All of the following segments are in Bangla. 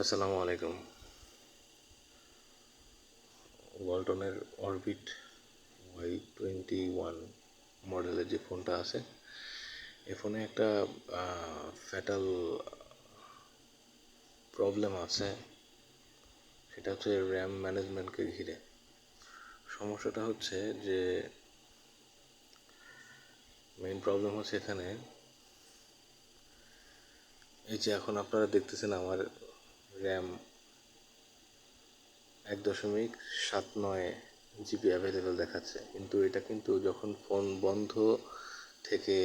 আসসালামু আলাইকুম। ওয়ালটনের অরবিট Y21 মডেলের যে ফোনটা আছে, এ ফোনে একটা ফ্যাটাল প্রবলেম আছে। সেটা হচ্ছে র্যাম ম্যানেজমেন্টকে ঘিরে। সমস্যাটা হচ্ছে যে মেইন প্রবলেম হচ্ছে এখানে, এই যে এখন আপনারা দেখতেছেন আমার র্যাম 1.79 GB অ্যাভেলেবেল দেখাচ্ছে, কিন্তু এটা কিন্তু যখন ফোন বন্ধ থেকে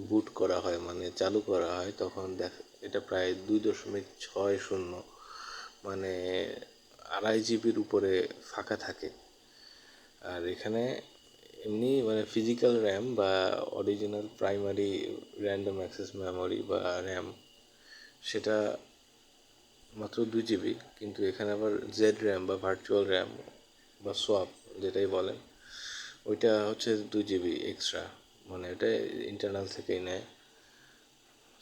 বুট করা হয়, মানে চালু করা হয়, তখন এটা প্রায় 2.60, মানে 2.5 জিবির উপরে ফাঁকা থাকে। আর এখানে এমনি মানে ফিজিক্যাল র্যাম বা original primary random access memory বা র্যাম, সেটা মাত্র 2 জিবি, কিন্তু এখানে আবার জেড র্যাম বা ভার্চুয়াল র্যাম বা সোয়াপ যেটাই বলেন, ওইটা হচ্ছে 2 জিবি এক্সট্রা। মানে ওটা ইন্টারনাল থেকেই নেয়।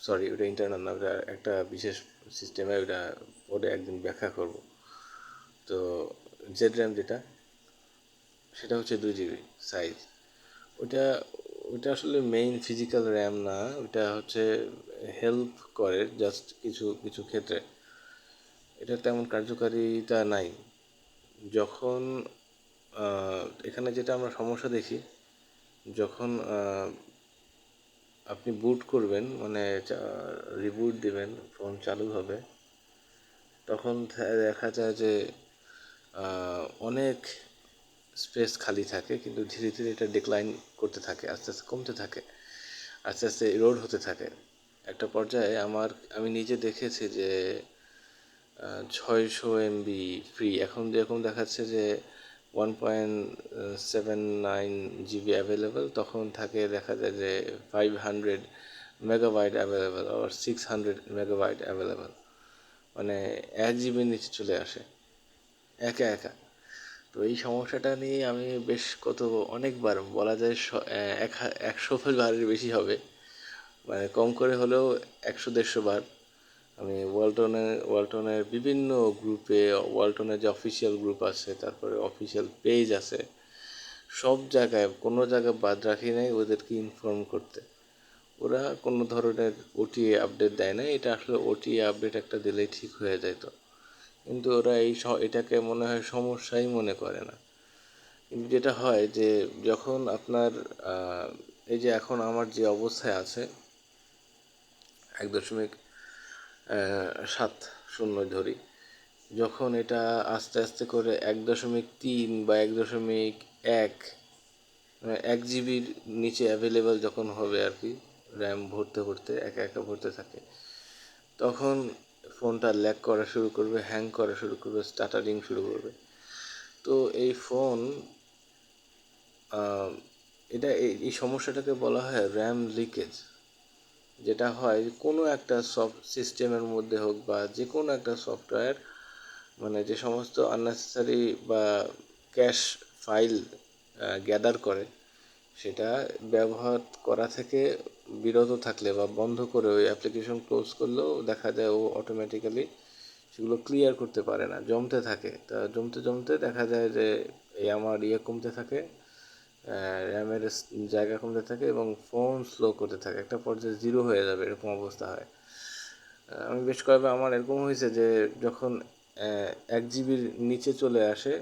সরি, ওটা ইন্টারনাল না, ওটা একটা বিশেষ সিস্টেমে, ওটা পরে একদিন ব্যাখ্যা করব। তো জেড র্যাম যেটা, সেটা হচ্ছে 2 জিবি সাইজ। ওটা ওটা আসলে মেইন ফিজিক্যাল র্যাম না, ওটা হচ্ছে হেল্প করে জাস্ট কিছু কিছু ক্ষেত্রে। এটা তেমন কার্যকারিতা নাই। যখন এখানে যেটা আমরা সমস্যা দেখি, যখন আপনি বুট করবেন, মানে রিবুট দিবেন, ফোন চালু হবে, তখন দেখা যায় যে অনেক স্পেস খালি থাকে, কিন্তু ধীরে ধীরে এটা ডিক্লাইন করতে থাকে, আস্তে আস্তে কমতে থাকে, আস্তে আস্তে রোড হতে থাকে। একটা পর্যায়ে আমি নিজে দেখেছি যে 600 MB ফ্রি এখন যেরকম দেখাচ্ছে যে 1.79 GB অ্যাভেলেবেল, তখন থাকে দেখা যায় যে 500 মেগাবাইট অ্যাভেলেবেল, আবার 600 মেগাবাইট অ্যাভেলেবেল, মানে 1 জিবির নিচে চলে আসে একা একা। তো এই সমস্যাটা নিয়ে আমি বেশ অনেকবার বলা যায় 100 বারের বেশি হবে, মানে কম করে হলেও 100-150 বার আমি ওয়ালটনের বিভিন্ন গ্রুপে, ওয়ালটনের যে অফিসিয়াল গ্রুপ আছে, তারপরে অফিসিয়াল পেজ আছে, সব জায়গায় কোনো জায়গায় বাদ রাখি নাই ওদেরকে ইনফর্ম করতে। ওরা কোনো ধরনের ওটিএ আপডেট দেয় না। এটা আসলে ওটিএ আপডেট একটা দিলেই ঠিক হয়ে যেত, কিন্তু ওরা এটাকে মনে হয় সমস্যাই মনে করে না। কিন্তু যেটা হয় যে যখন আপনার এই যে এখন আমার যে অবস্থায় আছে, 1.70 ধরি, যখন এটা আস্তে আস্তে করে 1.3 বা 1.1, 1 জিবির নিচে অ্যাভেলেবেল যখন হবে আর কি, র্যাম ভরতে ভরতে একা একা ভরতে থাকে, তখন ফোনটা ল্যাগ করা শুরু করবে, হ্যাং করা শুরু করবে, স্টাটারিং শুরু করবে। তো এই ফোন, এই সমস্যাটাকে বলা হয় র্যাম লিকেজ। যেটা হয় কোনো একটা সিস্টেমের মধ্যে হোক বা যে কোনো একটা সফটওয়্যার, মানে যে সমস্ত আননেসেসারি বা ক্যাশ ফাইল গ্যাদার করে, সেটা ব্যবহার করা থেকে বিরত থাকলে বা বন্ধ করে ওই অ্যাপ্লিকেশন ক্লোজ করলেও দেখা যায় ও অটোমেটিক্যালি সেগুলো ক্লিয়ার করতে পারে না, জমতে থাকে। তা জমতে জমতে দেখা যায় যে এই আমার কমতে থাকে, র্যামের জায়গা কমতে থাকে এবং ফোন স্লো করতে থাকে, একটা পর্যায়ে জিরো হয়ে যাবে, এরকম অবস্থা হয়। আমি বেশ কয়েকবার আমার এরকম হয়েছে যে যখন 1 জিবির নিচে চলে আসে,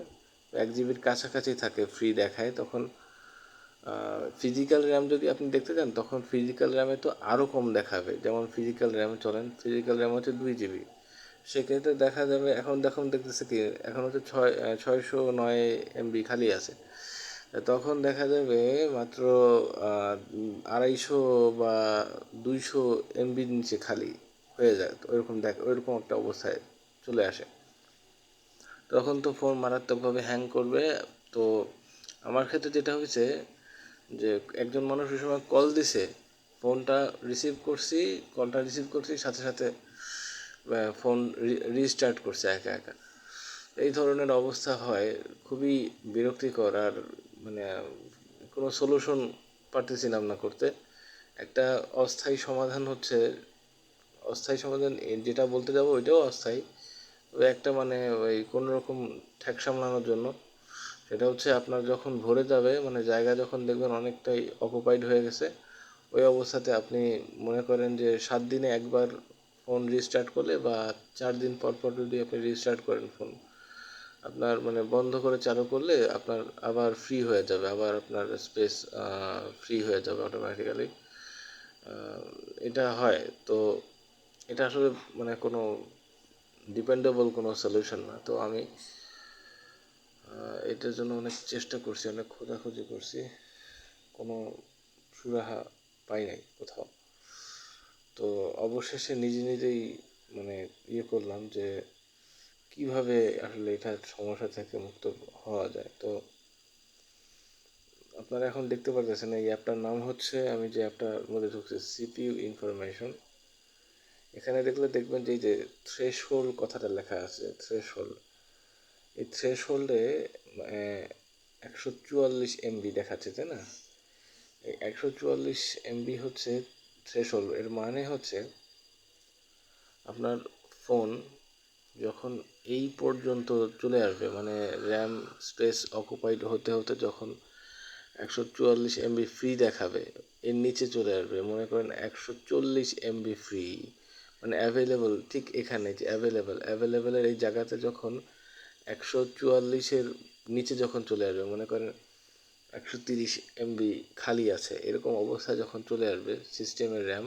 1 জিবির কাছাকাছি থাকে ফ্রি দেখায়, তখন ফিজিক্যাল র্যাম যদি আপনি দেখতে চান, তখন ফিজিক্যাল র্যামে তো আরও কম দেখাবে। যেমন ফিজিক্যাল র্যামে চলেন, ফিজিক্যাল র্যাম হচ্ছে 2 জিবি, সেক্ষেত্রে দেখা যাবে এখন দেখতেছে কি, এখন হচ্ছে 609 MB খালি আছে। তখন দেখা যাবে মাত্র 250 বা 200 MBর নিচে খালি হয়ে যায়। তো ওইরকম একটা অবস্থায় চলে আসে, তখন তো ফোন মারাত্মকভাবে হ্যাং করবে। তো আমার ক্ষেত্রে যেটা হয়েছে যে একজন মানুষ ওই সময় কল দিছে, ফোনটা রিসিভ করছি, সাথে সাথে ফোন রিস্টার্ট করছে একা একা। এই ধরনের অবস্থা হয়, খুবই বিরক্তিকর। আর মানে কোনো সলিউশন পারতেছিলাম না করতে। একটা অস্থায়ী সমাধান যেটা বলতে যাবো ওইটাও অস্থায়ী, ওই একটা মানে ওই কোনো রকম ঠ্যাক সামলানোর জন্য। সেটা হচ্ছে আপনার যখন ভরে যাবে, মানে জায়গা যখন দেখবেন অনেকটাই অকুপাইড হয়ে গেছে, ওই অবস্থাতে আপনি মনে করেন যে 7 দিনে একবার ফোন রিস্টার্ট করলে বা 4 দিন পর পর যদি আপনি রিস্টার্ট করেন ফোন, আপনার মানে বন্ধ করে চালু করলে আপনার আবার ফ্রি হয়ে যাবে, আবার আপনার স্পেস ফ্রি হয়ে যাবে অটোমেটিক্যালি। এটা হয় তো। এটা আসলে মানে কোনো ডিপেন্ডেবল কোনো সলিউশন না। তো আমি এটার জন্য অনেক চেষ্টা করছি, অনেক খোঁজাখুঁজি করছি, কোনো সুরাহা পাই নাই কোথাও। তো অবশেষে নিজে নিজেই মানে করলাম যে কিভাবে আসলে এটার সমস্যা থেকে মুক্ত হওয়া যায়। তো আপনারা এখন দেখতে পারতেছেন এই অ্যাপটার নাম হচ্ছে, আমি যে অ্যাপটার মধ্যে ঢুকছি, সিপিইউ ইনফরমেশন। এখানে দেখলে দেখবেন যে এই যে থ্রেশহোল্ড কথাটা লেখা আছে, থ্রেশহোল্ড। এই থ্রেশহোল্ডে 144 MB দেখাচ্ছে, তাই না? এই 144 MB হচ্ছে থ্রেশহোল্ড। এর মানে হচ্ছে আপনার ফোন যখন এই পর্যন্ত চলে আসবে, মানে র্যাম স্পেস অকুপাইড হতে হতে যখন 144 MB ফ্রি দেখাবে, এর নিচে চলে আসবে, মনে করেন 140 MB ফ্রি, মানে অ্যাভেলেবল, ঠিক এখানে যে অ্যাভেলেবেলের এই জায়গাতে যখন 144-এর নিচে যখন চলে আসবে, মনে করেন 130 MB খালি আছে, এরকম অবস্থায় যখন চলে আসবে সিস্টেমের র্যাম,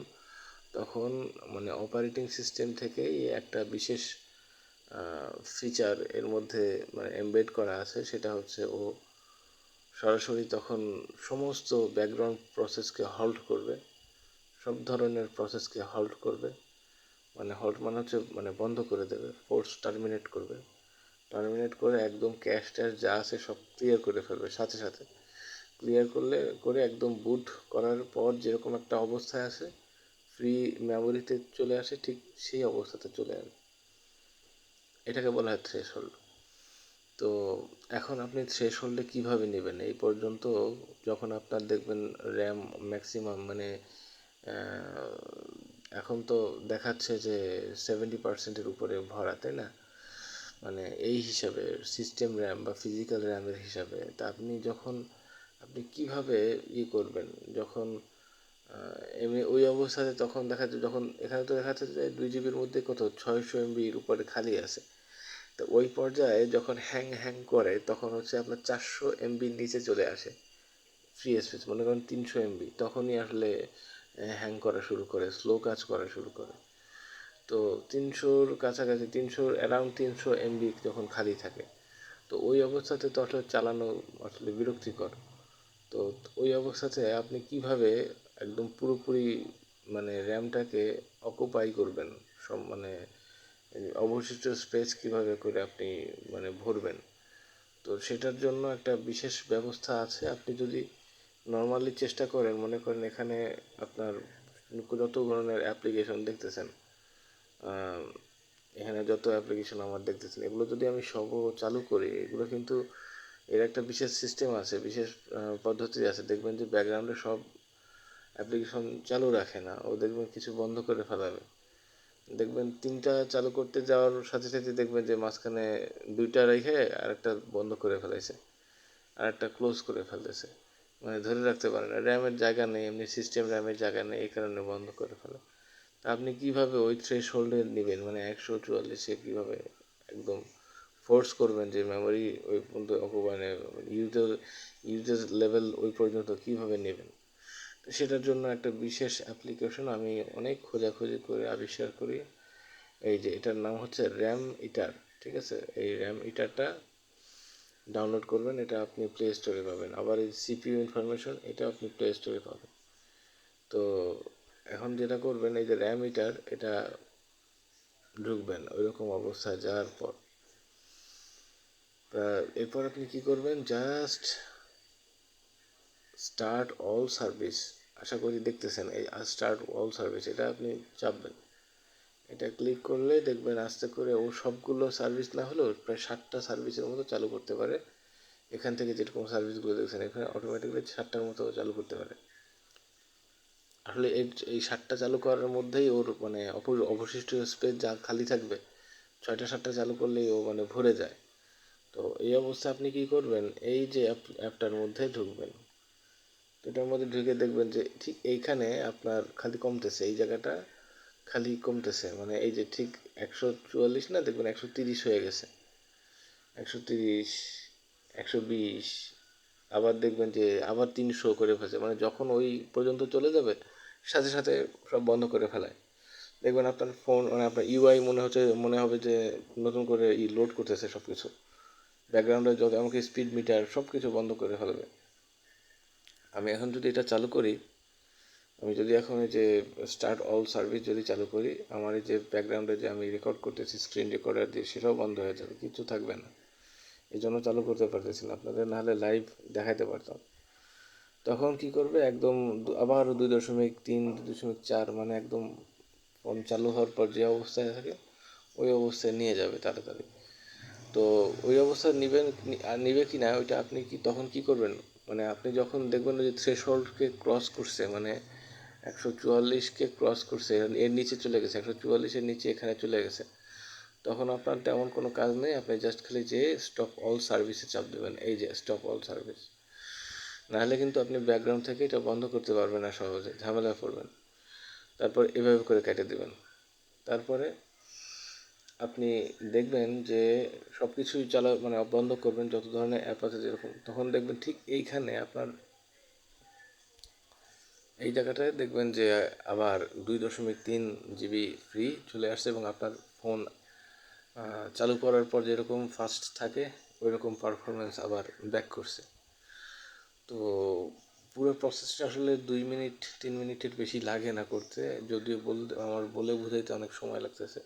তখন মানে অপারেটিং সিস্টেম থেকেই একটা বিশেষ ফিচার এর মধ্যে মানে এমবেড করা আছে। সেটা হচ্ছে ও সরাসরি তখন সমস্ত ব্যাকগ্রাউন্ড প্রসেসকে হল্ট করবে, সব ধরনের প্রসেসকে হল্ট করবে। মানে হল্ট মানে হচ্ছে মানে বন্ধ করে দেবে, ফোর্স টার্মিনেট করবে। টার্মিনেট করে একদম ক্যাশ ট্যাশ যা আছে সব ক্লিয়ার করে ফেলবে সাথে সাথে। ক্লিয়ার করে একদম বুট করার পর যেরকম একটা অবস্থায় আছে, ফ্রি মেমোরিতে চলে আসে, ঠিক সেই অবস্থাতে চলে আসে। এটাকে বলা হয় থ্রেশহোল্ড। তো এখন আপনি থ্রেশহোল্ডে কীভাবে নেবেন? এই পর্যন্ত যখন আপনার দেখবেন র্যাম ম্যাক্সিমাম মানে এখন তো দেখাচ্ছে যে 70%-এর উপরে ভরা, তাই না? মানে এই হিসাবে সিস্টেম র্যাম বা ফিজিক্যাল র্যামের হিসাবে। তা আপনি কিভাবে করবেন যখন এমনি ওই অবস্থাতে, তখন দেখাচ্ছে যখন এখানে তো দেখাচ্ছে যে 2 জিবির মধ্যে কত 600 MBর উপরে খালি আছে। তো ওই পর্যায়ে যখন হ্যাং হ্যাং করে তখন হচ্ছে আপনার 400 MBর নিচে চলে আসে ফ্রি স্পেস, মনে করেন 300 MB, তখনই আসলে হ্যাং করা শুরু করে, স্লো কাজ করা শুরু করে। তো 300-র কাছাকাছি, 300 যখন খালি থাকে, তো ওই অবস্থাতে তো আসলে চালানো আসলে বিরক্তিকর। তো ওই অবস্থাতে আপনি কিভাবে একদম পুরোপুরি মানে র্যামটাকে অকুপাই করবেন, সব মানে অবশিষ্ট স্পেস কিভাবে করে আপনি মানে ভরবেন। তো সেটার জন্য একটা বিশেষ ব্যবস্থা আছে। আপনি যদি নর্মালি চেষ্টা করেন, মনে করেন এখানে আপনার যত ধরনের অ্যাপ্লিকেশন দেখতেছেন, এখানে যত অ্যাপ্লিকেশন আমার দেখতেছেন, এগুলো যদি আমি সব চালু করি, এগুলো কিন্তু এর একটা বিশেষ সিস্টেম আছে, বিশেষ পদ্ধতি আছে। দেখবেন যে ব্যাকগ্রাউন্ডে সব অ্যাপ্লিকেশন চালু রাখে না, ও দেখবেন কিছু বন্ধ করে ফেলাবে। দেখবেন 3টা চালু করতে যাওয়ার সাথে সাথে দেখবেন যে মাঝখানে 2টা রেখে আরেকটা বন্ধ করে ফেলাইছে, আরেকটা ক্লোজ করে ফেলতেছে। মানে ধরে রাখতে পারে না, র্যামের জায়গা নেই, এমনি সিস্টেম র্যামের জায়গা নেই, এই কারণে বন্ধ করে ফেলে। তা আপনি কীভাবে ওই থ্রেশহোল্ডে নেবেন, মানে 144-এ কীভাবে একদম ফোর্স করবেন যে মেমোরি ওই পর্যন্ত মানে ইউজেজ লেভেল ওই পর্যন্ত কীভাবে নেবেন? তো সেটার জন্য একটা বিশেষ অ্যাপ্লিকেশন আমি অনেক খোঁজাখুঁজি করে আবিষ্কার করি। এই যে এটার নাম হচ্ছে র্যাম ইটার, ঠিক আছে? এই র্যাম ইটারটা ডাউনলোড করবেন, এটা আপনি প্লে স্টোরে পাবেন। আবার এই সিপিইউ ইনফরমেশন, এটা আপনি প্লে স্টোরে পাবেন। তো এখন যেটা করবেন, এই যে র্যাম ইটার, এটা ঢুকবেন ওইরকম অবস্থায় যাওয়ার পর, তা এরপর আপনি কি করবেন, জাস্ট স্টার্ট অল সার্ভিস। আশা করি দেখতেছেন এই স্টার্ট অল সার্ভিস, এটা আপনি চাপবেন। এটা ক্লিক করলে দেখবেন আস্তে করে ও সবগুলো সার্ভিস না হলেও প্রায় 7টা সার্ভিসের মতো চালু করতে পারে। এখান থেকে যেরকম সার্ভিসগুলো দেখছেন, এখানে অটোমেটিক্যালি 7টার মতো চালু করতে পারে। আসলে এই 7টা চালু করার মধ্যেই ওর মানে অবশিষ্ট স্পেস যা খালি থাকবে, 6টা 7টা চালু করলেই ও মানে ভরে যায়। তো এই অবস্থায় আপনি কী করবেন, এই যে অ্যাপটার মধ্যে ঢুকবেন। তো এটার মধ্যে ঢুকে দেখবেন যে ঠিক এইখানে আপনার খালি কমতেছে, এই জায়গাটা খালি কমতেছে, মানে এই যে ঠিক 144 না, দেখবেন 130 হয়ে গেছে, 130, 120, আবার দেখবেন যে আবার 300 করে ফেলছে, মানে যখন ওই পর্যন্ত চলে যাবে সাথে সাথে সব বন্ধ করে ফেলায়। দেখবেন আপনার ফোন মানে আপনার ইউআই মনে হবে যে নতুন করে লোড করতেছে সব কিছু, ব্যাকগ্রাউন্ডে যত এমনকি স্পিড মিটার সব কিছু বন্ধ করে ফেলবে। আমি এখন যদি এটা চালু করি, আমি যদি এখন এই যে স্টার্ট অল সার্ভিস যদি চালু করি, আমার এই যে ব্যাকগ্রাউন্ডে যে আমি রেকর্ড করতেছি স্ক্রিন রেকর্ডার দিয়ে, সেটাও বন্ধ হয়ে যাবে, কিছু থাকবে না। এই জন্য চালু করতে পারতেছি না আপনাদের, নাহলে লাইভ দেখাতে পারতাম। তখন কি করবে, একদম আবার 2.3, 2.4, মানে একদম ফোন চালু হওয়ার পর যে অবস্থায় থাকে ওই অবস্থায় নিয়ে যাবে তাড়াতাড়ি। তো ওই অবস্থায় নিবে কি না ওইটা আপনি তখন কি করবেন, মানে আপনি যখন দেখবেন যে থ্রেশহোল্ডকে ক্রস করছে, মানে 144কে ক্রস করছে, এর নিচে চলে গেছে, 144-এর নিচে এখানে চলে গেছে, তখন আপনার তেমন কোনো কাজ নেই, আপনি জাস্ট খালি যে স্টপ অল সার্ভিসে চাপ দেবেন, এই যে স্টপ অল সার্ভিস। নাহলে কিন্তু আপনি ব্যাকগ্রাউন্ড থেকে এটা বন্ধ করতে পারবেন না, সহজে ঝামেলায় পড়বেন। তারপর এভাবে করে কেটে দেবেন। তারপরে আপনি দেখবেন যে সব কিছুই মানে বন্ধ করবেন, যত ধরনের অ্যাপ আছে যেরকম, তখন দেখবেন ঠিক এইখানে আপনার এই জায়গাটায় দেখবেন যে আবার 2.3 GB ফ্রি চলে আসছে, এবং আপনার ফোন চালু করার পর যেরকম ফাস্ট থাকে ওই রকম পারফরমেন্স আবার ব্যাক করছে। তো পুরো প্রসেসটা আসলে 2 মিনিট 3 মিনিটের বেশি লাগে না করতে, যদিও আমার বলে বোঝাইতে অনেক সময় লাগতেছে।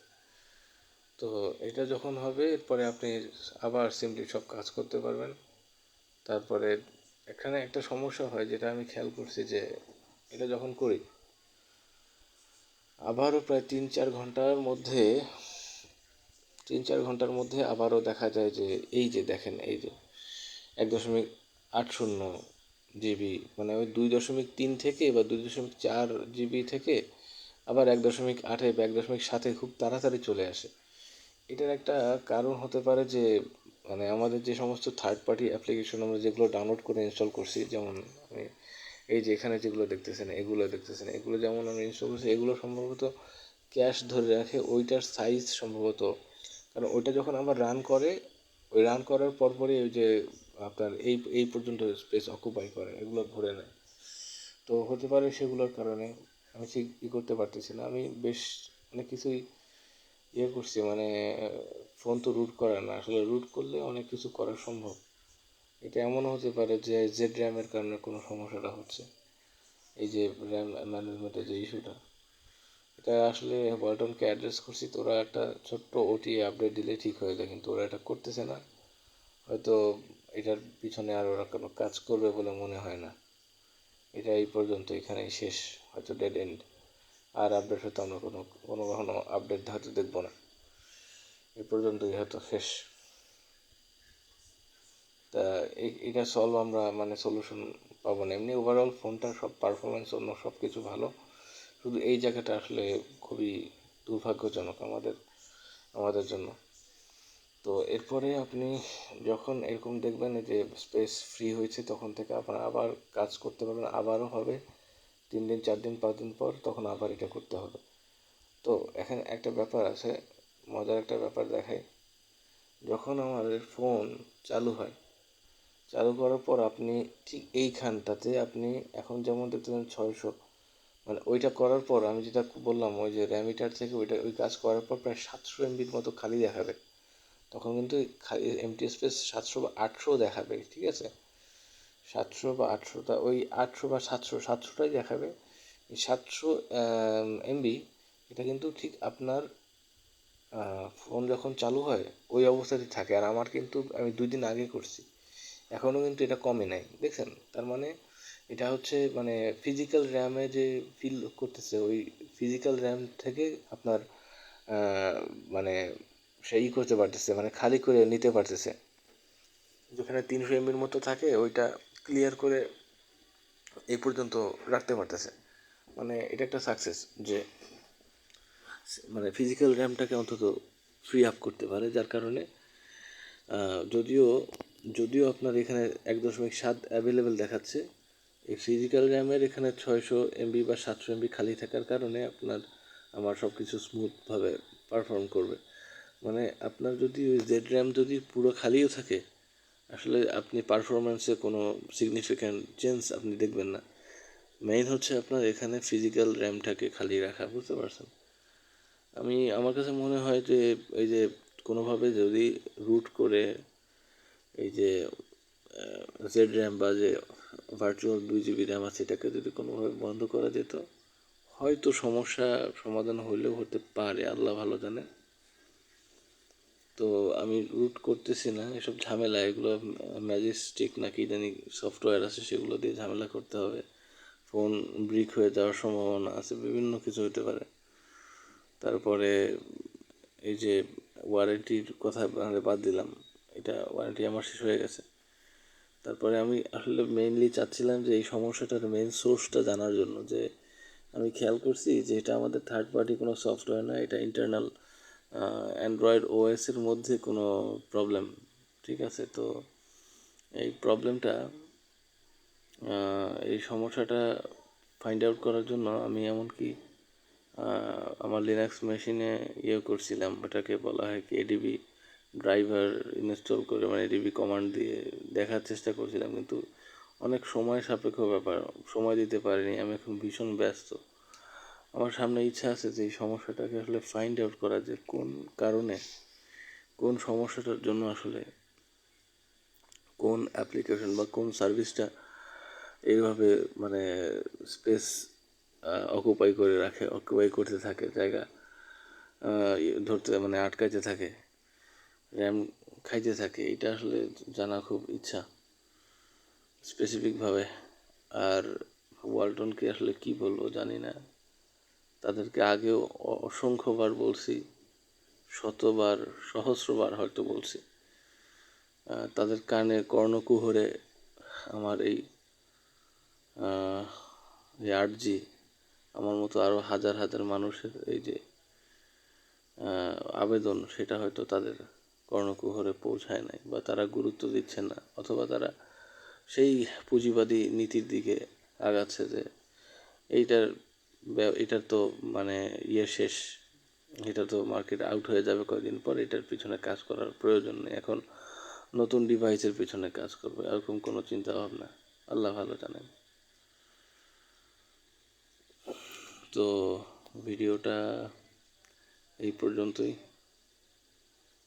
তো এটা যখন হবে এরপরে আপনি আবার সিম্পলি সব কাজ করতে পারবেন। তারপরে এখানে একটা সমস্যা হয় যেটা আমি খেয়াল করছি, যে এটা যখন করি আবারও প্রায় 3-4 ঘন্টার মধ্যে আবারও দেখা যায় যে এই যে দেখেন, এই যে 1.80 GB, মানে ওই 2.3 থেকে বা 2.4 GB থেকে আবার 1.8 বা 1.7 খুব তাড়াতাড়ি চলে আসে। এটার একটা কারণ হতে পারে যে মানে আমাদের যে সমস্ত থার্ড পার্টি অ্যাপ্লিকেশন আমরা যেগুলো ডাউনলোড করে ইনস্টল করছি, যেমন আমি এই যে এখানে যেগুলো দেখতেছেন এগুলো যেমন আমি ইনস্টল করছি, এগুলো সম্ভবত ক্যাশ ধরে রাখে ওইটার সাইজ সম্ভবত, কারণ ওইটা যখন আবার রান করে, ওই রান করার পরপরই ওই যে আপনার এই পর্যন্ত স্পেস অকুপাই করে, এগুলো ধরে নেয়। তো হতে পারে সেগুলোর কারণে আমি ঠিক করতে পারতেছি না। আমি বেশ অনেক কিছুই করছি, মানে ফোন তো রুট করা না, আসলে রুট করলে অনেক কিছু করা সম্ভব। এটা এমনও হতে পারে যে জেড র্যামের কারণে কোনো সমস্যাটা হচ্ছে, এই যে র্যাম ম্যানেজমেন্টের যে ইস্যুটা, এটা আসলে ওয়ালটনকে অ্যাড্রেস করছি, তো ওরা একটা ছোট্ট ওটিএ আপডেট দিলে ঠিক হয়ে যায়, কিন্তু ওরা এটা করতেছে না। হয়তো এটার পিছনে আর ওরা কোনো কাজ করবে বলে মনে হয় না। এটা এই পর্যন্ত এখানেই শেষ, হয়তো ডেড এন্ড। আর আপডেট হয়তো আমরা কখনো আপডেট হয়তো দেখবো না, এই পর্যন্তই হয়তো শেষ। তা এটা আমরা মানে সলিউশন পাবো না। এমনি ওভারঅল ফোনটার সব পারফরমেন্স অন্য সব কিছু ভালো, শুধু এই জায়গাটা আসলে খুবই দুর্ভাগ্যজনক আমাদের জন্য। তো এরপরে আপনি যখন এরকম দেখবেন যে স্পেস ফ্রি হয়েছে, তখন থেকে আপনারা আবার কাজ করতে পারবেন, আবারও হবে 3 দিন 4 দিন 5 দিন পর, তখন আবার এটা করতে হবে। তো এখানে একটা ব্যাপার আছে, মজার একটা ব্যাপার দেখাই। যখন আমাদের ফোন চালু হয়, চালু করার পর আপনি ঠিক এইখানটাতে আপনি এখন যেমন দেখতেছেন 600, মানে ওইটা করার পর আমি যেটা বললাম, ওই যে র্যামিটার থেকে ওই কাজ করার পর প্রায় 700 MBর মতো খালি দেখাবে। তখন কিন্তু খালি এমটি স্পেস 700 বা 800 দেখাবে, ঠিক আছে, 700 বা 800টা, ওই 800 বা 700টাই দেখাবে। এই 700 MB এটা কিন্তু ঠিক আপনার ফোন যখন চালু হয় ওই অবস্থাতেই থাকে। আর আমার কিন্তু আমি 2 দিন আগে করছি, এখনও কিন্তু এটা কমে নাই, দেখছেন। তার মানে এটা হচ্ছে মানে ফিজিক্যাল র্যামে যে ফিল করতেছে, ওই ফিজিক্যাল র্যাম থেকে আপনার মানে সেই করতে পারতেছে, মানে খালি করে নিতে পারতেছে। যেখানে 300 MBর মতো থাকে ওইটা ক্লিয়ার করে এই পর্যন্ত রাখতে পারতেছে। মানে এটা একটা সাকসেস যে মানে ফিজিক্যাল র্যামটাকে অন্তত ফ্রি আপ করতে পারে, যার কারণে যদিও যদিও আপনার এখানে 1.7 অ্যাভেলেবেল দেখাচ্ছে, এই ফিজিক্যাল র্যামের এখানে 600 MB বা 700 MB খালি থাকার কারণে আমার সব কিছু স্মুথভাবে পারফর্ম করবে। মানে আপনার যদি ওই জেড র্যাম যদি পুরো খালিও থাকে, আসলে আপনি পারফরমেন্সে কোনো সিগনিফিক্যান্ট চেঞ্জ আপনি দেখবেন না। মেইন হচ্ছে আপনার এখানে ফিজিক্যাল র্যামটাকে খালি রাখা, বুঝতে পারছেন? আমার কাছে মনে হয় যে এই যে কোনোভাবে যদি রুট করে এই যে জেড র্যাম বা যে ভার্চুয়াল 2 GB র্যাম আছে, এটাকে যদি কোনোভাবে বন্ধ করা যেত, হয়তো সমস্যা সমাধান হলেও হতে পারে, আল্লাহ ভালো জানে। তো আমি রুট করতেছি না, এসব ঝামেলা, এগুলো ম্যাজিস্টিক নাকি জানি সফটওয়্যার আছে, সেগুলো দিয়ে ঝামেলা করতে হবে, ফোন ব্রিক হয়ে যাওয়ার সম্ভাবনা আছে, বিভিন্ন কিছু হতে পারে। তারপরে এই যে ওয়ারেন্টির কথা বাদ দিলাম, এটা ওয়ারেন্টি আমার শেষ হয়ে গেছে। তারপরে আমি আসলে মেইনলি চাচ্ছিলাম যে এই সমস্যাটার মেইন সোর্সটা জানার জন্য, যে আমি খেয়াল করছি যে এটা আমাদের থার্ড পার্টি কোনো সফটওয়্যার না, এটা ইন্টারনাল অ্যান্ড্রয়েড ওএসের মধ্যে কোনো প্রবলেম, ঠিক আছে? তো এই প্রবলেমটা, এই সমস্যাটা ফাইন্ড আউট করার জন্য আমি এমনকি আমার লিনাক্স মেশিনে করছিলাম, এটাকে বলা হয় কি এডিবি ড্রাইভার ইনস্টল করে, মানে এডিবি কমান্ড দিয়ে দেখার চেষ্টা করছিলাম, কিন্তু অনেক সময় সাপেক্ষ ব্যাপার, সময় দিতে পারিনি, আমি এখন ভীষণ ব্যস্ত। আমার সামনে ইচ্ছা আছে যে এই সমস্যাটাকে আসলে ফাইন্ড আউট করা, যে কোন কারণে, কোন সমস্যাটার জন্য আসলে কোন অ্যাপ্লিকেশন বা কোন সার্ভিসটা এইভাবে মানে স্পেস অকুপাই করতে থাকে, জায়গা ধরতে মানে আটকাইতে থাকে, র্যাম খাইতে থাকে। এটা আসলে জানা খুব ইচ্ছা স্পেসিফিকভাবে। আর ওয়ালটনকে আসলে কি বলবো জানি না, তাদেরকে আগেও অসংখ্যবার বলছি, শতবার সহস্রবার হয়তো বলছি, তাদের কানে কর্ণকুহরে আমার এই 8G, আমার মতো আরও হাজার হাজার মানুষের এই যে আবেদন, সেটা হয়তো তাদের কর্ণকুহরে পৌঁছায় নাই, বা তারা গুরুত্ব দিচ্ছে না, অথবা তারা সেই পুঁজিবাদী নীতির দিকে আগাচ্ছে যে এটার তো মানে শেষ, এটা তো মার্কেট আউট হয়ে যাবে কয়েকদিন পর, এটার পিছনে কাজ করার প্রয়োজন নেই, এখন নতুন ডিভাইসের পিছনে কাজ করবে, এরকম কোনো চিন্তা ভাবনা, আল্লাহ ভালো জানেন। তো ভিডিওটা এই পর্যন্তই।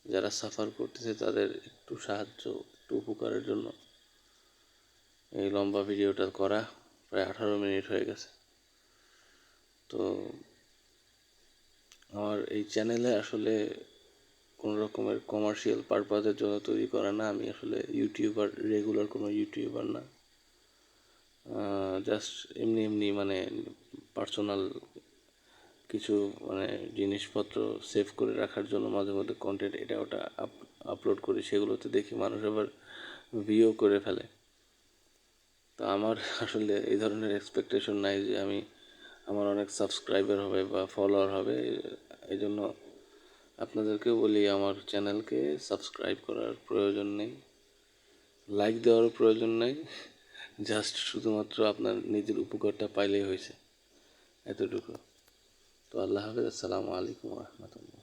যারা সাফার করতেছে তাদের একটু সাহায্য, একটু উপকারের জন্য এই লম্বা ভিডিওটা করা, প্রায় 18 মিনিট হয়ে গেছে। তো আমার এই চ্যানেলে আসলে কোনো রকমের কমার্শিয়াল পারপাসের জন্য তৈরি করা না, আমি আসলে রেগুলার কোনো ইউটিউবার না, জাস্ট এমনি মানে পার্সোনাল কিছু মানে জিনিসপত্র সেভ করে রাখার জন্য মাঝে মধ্যে কন্টেন্ট এটা ওটা আপলোড করি, সেগুলোতে দেখি মানুষ আবার ভিউ করে ফেলে। তো আমার আসলে এই ধরনের এক্সপেকটেশন নাই যে আমার অনেক সাবস্ক্রাইবার হবে বা ফলোয়ার হবে। এই জন্য আপনাদেরকেও বলি, আমার চ্যানেলকে সাবস্ক্রাইব করার প্রয়োজন নেই, লাইক দেওয়ারও প্রয়োজন নেই, জাস্ট শুধুমাত্র আপনার নিজের উপকারটা পাইলেই হয়েছে, এতটুকু। তো আল্লাহ হাফেজ, আসসালামু আলাইকুম রহমতুল্লাহ।